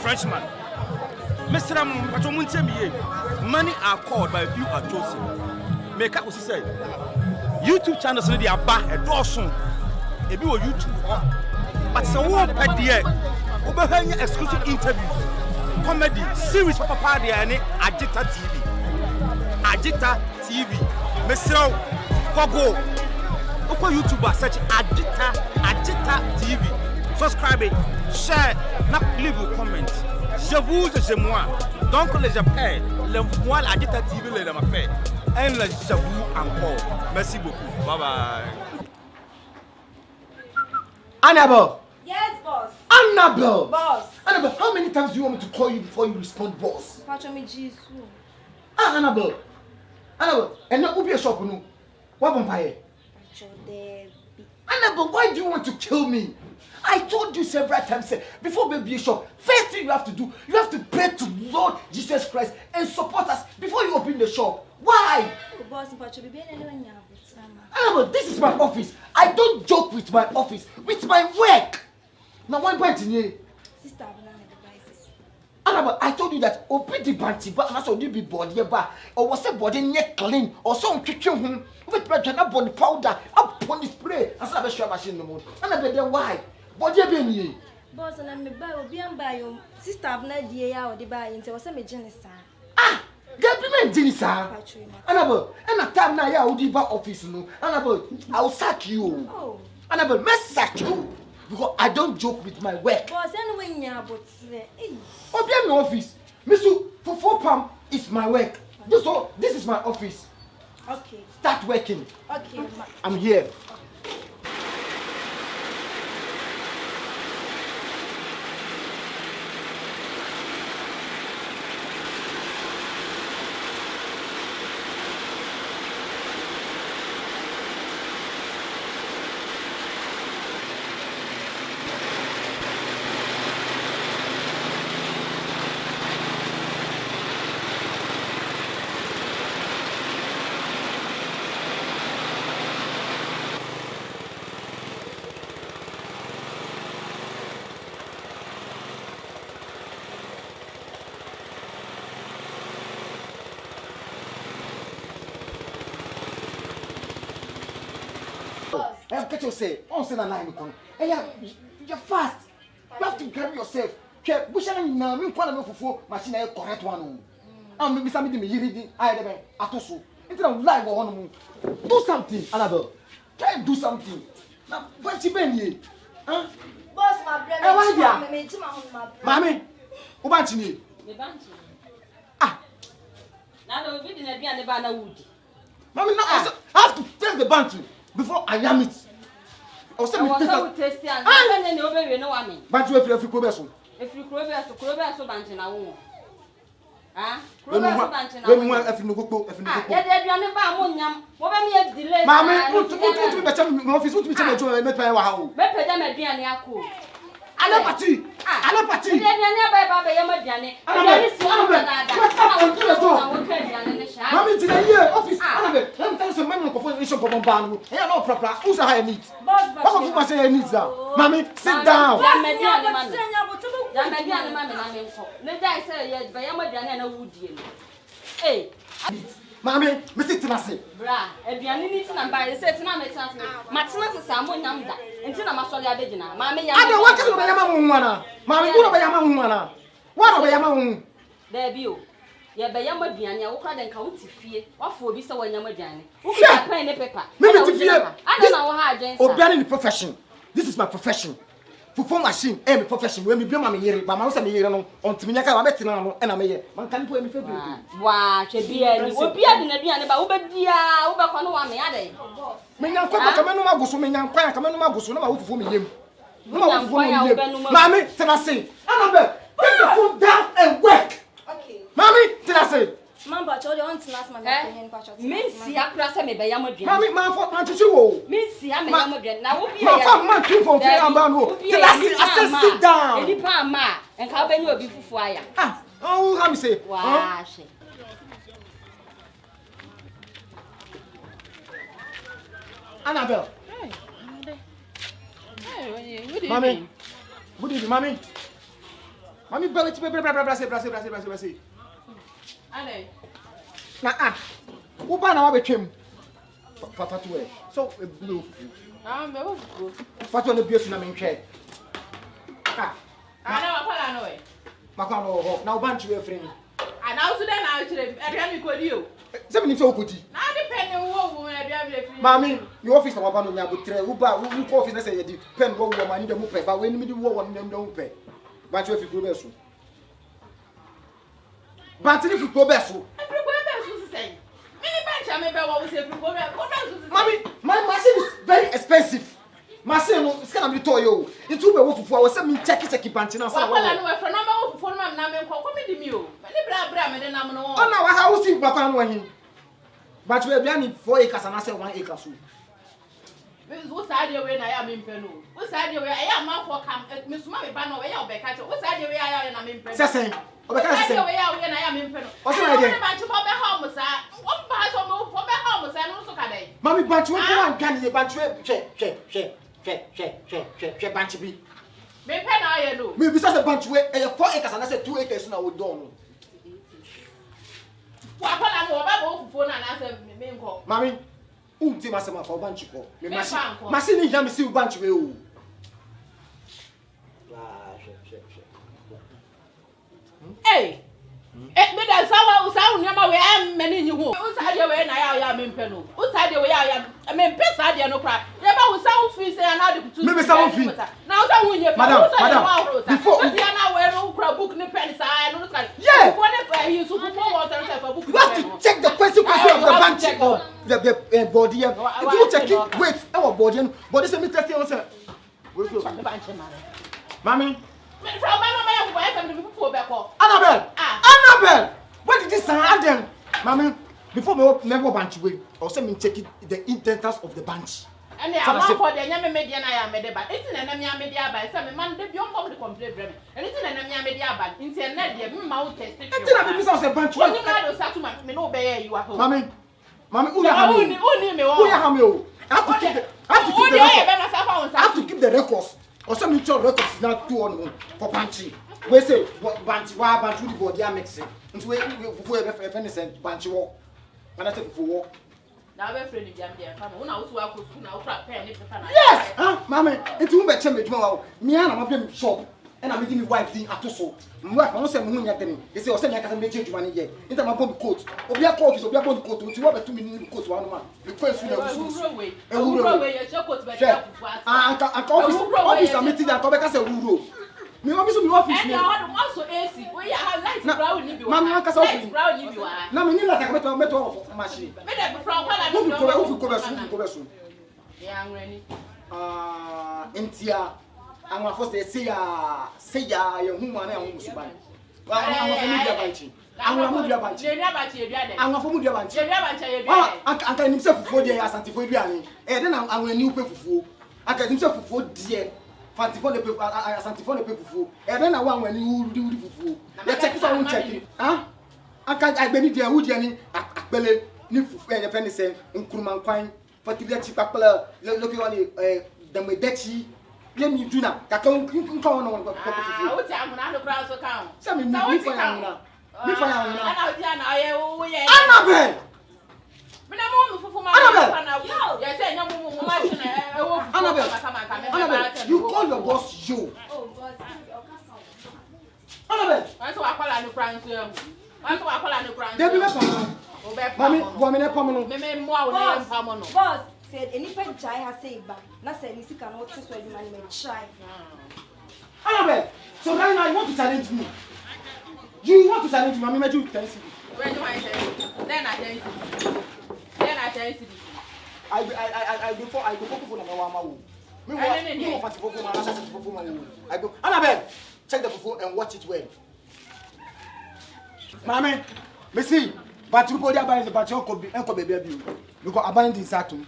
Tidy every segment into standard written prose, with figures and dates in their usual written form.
Frenchman. Mr. Money are called by a few are chosen. Make up what he said. YouTube channels they are back a door soon. If you YouTube, but some one per year, over exclusive interviews, comedy series for Papa and Agita TV. Agita TV. Mr. Kogo. Open YouTube search Agita TV. Subscribe it, share, not leave a comment. Je vous et je moi. Donc les appels, le moi Agita TV les m'appelle. Et je vous encore. Merci beaucoup. Bye bye. Annabelle. Yes, boss. Annabelle. Boss. Annabelle, how many times do you want me to call you before you respond, boss? Annabelle. Annabelle, and not be a shop no. What vampire? Annabelle, why do you want to kill me? I told you several times, before baby shop, first thing you have to do, you have to pray to Lord Jesus Christ and support us before you open the shop. Why? Annabelle, this is my office. I don't joke with my office, with my work. Now one point in here. Sister, Annabelle, I told you that open the banty, but not so you be body bar, or was a body neck clean, or some kitchen with my body powder, up on the spray, and some extra machine no more. Annabelle, then why? What do you mean? Boss, and I'm by your sister of Nadia or the buy into a semi genista. Ah, get me, Jenny, Annabelle, and a time now, I will be back office. No, Annabelle, I'll sack you. Oh, Annabelle, must sack you because I don't joke with my work. Boss, anyway, yeah, but oh, be my office. Misu, for 4 pounds is my work. This is my office. Okay. Start working. Okay, I'm here. Get yourself. On send a line. Hey, you're fast. You have to carry yourself. We shall not mean Fufu machine correct one. I'm maybe something me I never atosu. Instead of live or on do something, Annabelle. Try and do something. Now, what's you been here? Huh? Boss, my brother, Mammy, who wants me? Ah, now the video be an Ebana wood. Mammy, now I have to test the bantry before I am it. I was so tasty and then you obey no one. But you have to go back. If you could have so bunch in a woman. Ah, when we want if you go, if you go, Mammy, what to be better office, what to be better, I met my wow. Better than a Diana. Alapati, Alapati. Mammy, to the year office. Let me tell some men for information for Bombano. Here no proper. Who's a high need? What of my say needs now? Mammy, sit down. Hey. Mammy, Mr. Tinasi. Bra, if you are needing to buy, say to my chance. Matina is Samuel Namda, until I'm a solid abidina. Mammy, I don't want to be a Yamamana. Mammy, what about Yamamana? What about Yamam? There be you. Ya be yama bianya wo kra den ka wuti fie wafo bi se wanyama bianya wo kra pen ne paper me fie I don't know how agents obiani in the profession. This is my profession. Fufu machine my profession when me bi ma me yere ba ma wo se me yere no ontimi nyaka ba betina no e na me ye man kan po me fe bi wa hwe bia ni obi ade na duane ba wo be bia wo be ko no wa me ade me nyan kwa ka me no magoso me nyan kwa ka me no magoso na ma wo fufu me yem no ma wo fufu me yem mami tenase Annabelle put the food down and work. Mami, tenase. Mamba, chori on tinas mami opinion pacho. Me si akura se me be yam aduane. Mami, man for man chichi wo. Me si am yam aduane. Na wo bia ya. Ma man too for free am ban wo. Tenase, I said sit down. Edi pa ma, enka obenyi obi fufu aya. Ah, oh, how me say? Wa she. Annabelle. Hey, good evening. Mami. Good evening, Mami. Mami bele ti brase. Ade. Na wo ba na wa betwem. Fatu e. So e bu Me wo. Fatu na biesu na me nhwe. Ana wa kwala no e. Makwa no ho. Na wo ba ntwe afrin. Ana wo so den na akire edua mi kodi o. Se me so okodi. Na de pen wo edua mi afrin. Mami, your office na wa ba no nya botre. Wo ba wo ko office na say ye di pen wo wo mani de mu pe. Ba we ni mi di wo wo ni mu pe. Ba ntwe fi kuro be so. Ba ntwe fi kuro be so. Mommy, my machine is very expensive. Machine no scan am to you. It will be wo fufu. I was say me check banchi na say. Wala no we for no ma wo fufu no na me nko ko me di mi o. Me bra me de nam no. Oh na wa how see bakwa no hin. But we bia ni 4 acres and I say 1 acre so. Wo sa de we na ya me mpe no. Wo sa de we ya ma for kam me suma me ba no we ya obeka che. Wo sa de we ya na me mpe. Sesen. Obeka sesen. We ya we na ya me mpe no. O se na de. Banchi mo be ha mo sa. Wo ba so mo fo be ha mo sa no so ka dai. Mami banchi we ko an kan ye banchi we che banchi bi. Me pe na ya no. Me bi say banchi we 4 acres and I say 2 acres na we don no. Wa kwala no ba bo fufu na na say me nko. Mami, unti masema fa banchi ko. Me machine hia me si banchi we o. Hey. Me da sawa usa unyama we am mani nyi ho. Usa de we na ya me mpe no. Usa de we ya me mpe sa de no kra. Ye ba usa u fi se na de kutu. Me be sa u fi. Na usa unye pa. Madam, before you na we no kra book ni pen sa no kra. Yeah. Before ne he so for water for book. You have to check the consequences of the banchi or the body. If you check it, wait, our body say me test you say. Mami, Annabelle, where did this sound them? Mami, before me never banch way, or say me check it the intestines of the banch. And they are for the Yama Media Media, but it's an enemy media by some man, they don't come to complain. And it's an enemy media by internet, the mouth test. It's not because of the banch. What you got to Satuman, me no bear you are home. Mami, who are you? I have to keep the records. Or some mutual records now 2 on for Banchi. We say what Banchi, why Banchi the body are mixing. And we have Banchi walk. And I say for walk. Now we're friendly, Gambia. Come on, I was working now. Yes, Mammy, it's too much. Me and I'm shop. And I'm making my wife thing at so. Wife, I don't say Munya thing. They say, I said, I can make change money yet. Into my body coat. Or be a coat, or be a body coat. You have a 2 minute coat, 1 month. The first one, office, I'm meeting that Quebec as a rule. Me office, me office. And I also AC. We have lights brown. Mamma, because I brown you are. Now, me like a metal machine. Yeah, ready. Intia. I'm a first say ya your woman and Musuban. I'm a familiar banchi. I'm a familiar banchi. I'm a familiar banchi. I can himself for the Santifoidiani, and then I'm a new people. I can himself for dear Fantifon the people, Santifon the people, and then I want when you do the fufu. Let's check it out, check it. Huh? I can't, I believe there would any at Belle, Nifu, and the penny say, in Kurman Quine, for the cheap papilla, looking on the Medechi. Let me do now. That come on. What's I'm not a crowd to count. Some me for Annabelle. Annabelle, you call your boss you. Annabelle. I saw I call a new crown to him. I saw I call a new crown. They be left. Mammy, woman, a common. Me more than common. Boss said any pen chai has saved back. Not saying you cannot just where the money may try. Annabelle, so right now you want to challenge me. You want to challenge me, Mammy, you can see. When do I tell you? Then I tell you. Then I tell you. I go for number 1 I go. Annabelle, check the fufu and watch it well. Mammy, Missy, but you put your body the batch uncle baby. Because abandon Saturn.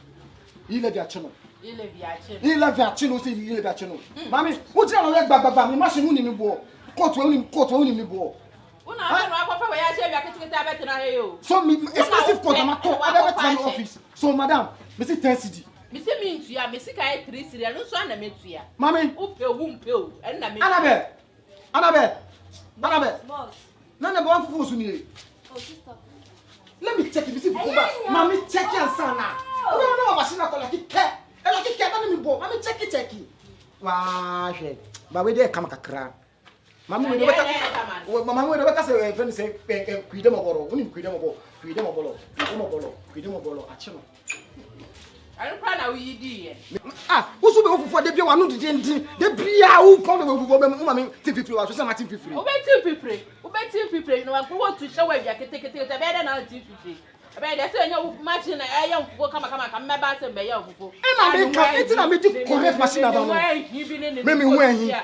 You live your channel. You live your channel, say you live your channel. Mammy, what's your leg back? You must win in the ball. Court winning the ball. So, expensive court, I'm at office. So, madam, Missy 10 cedi. Missy means you are Missy 3 cedi, and no son I met you. Mammy, Annabelle, Banabe. Boss. None of one Fufu Suni. Oh, sister. Let me check if you see Fufu. Mommy, check your son now. No, machine not like it. Like it can't be bought. Mommy, check it. Wow, shit. But we there come kakra. Mamma we never Mamma we never say friend say freedom of bolo. Only freedom of bolo. Freedom of bolo. Freedom of bolo. Freedom of bolo. Achino. I don't plan how you do. Ah, who so be for the be one no the bia who come for Mamma T50 was so Martin 50. Ubeti people, you know, I want to show where you can take it better than T50. I bet say you machine I am for come my bass and be your Fufu. And I make it correct machine about me. Me when he.